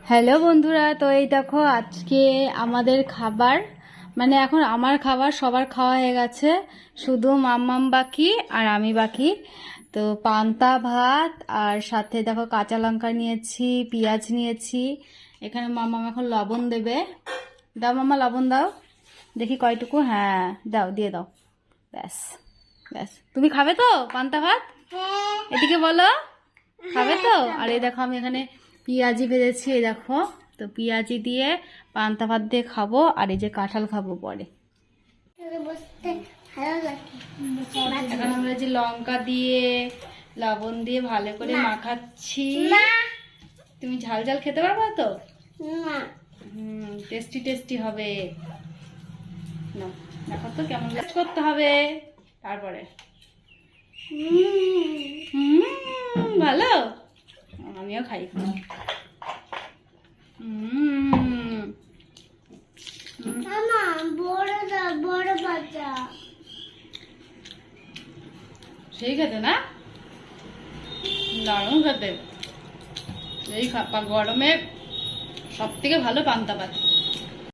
Hello বন্ধুরা, তো এই দেখো আজকে আমাদের খাবার, মানে এখন আমার খাবার সবার খাওয়া হয়ে গেছে, শুধু মাম্মাম বাকি আর আমি বাকি। তো পান্তা ভাত আর সাথে দেখো কাঁচা লঙ্কা নিয়েছি, পেঁয়াজ নিয়েছি। এখানে মাম্মাম এখন লবণ দেবে। দাও মাম্মা, লবণ দাও, দেখি কয়টুকু। হ্যাঁ দাও, দিয়ে দাও। ব্যাস ব্যাস, তুমি খাবে তো পান্তা ভাত? এদিকে বলো, খাবে তো? আর এই দেখো আমি এখানে পেঁয়াজি ভেজেছি, এই দেখো। তো পেঁয়াজি দিয়ে পান্তা ভাত দিয়ে খাবো, আর এই যে কাঁঠাল খাবো পরে। এখন আমরা যে লঙ্কা দিয়ে লবণ দিয়ে ভালো করে মাখাচ্ছি। তুমি ঝাল ঝাল খেতে পারবে তো? টেস্টি টেস্টি হবে। না দেখো তো কেমন করতে হবে তারপরে। ভালো, আমিও খাই। সেই খেতে না, দারুণ খেতে। এই গরমে সব থেকে ভালো পান্তা ভাত।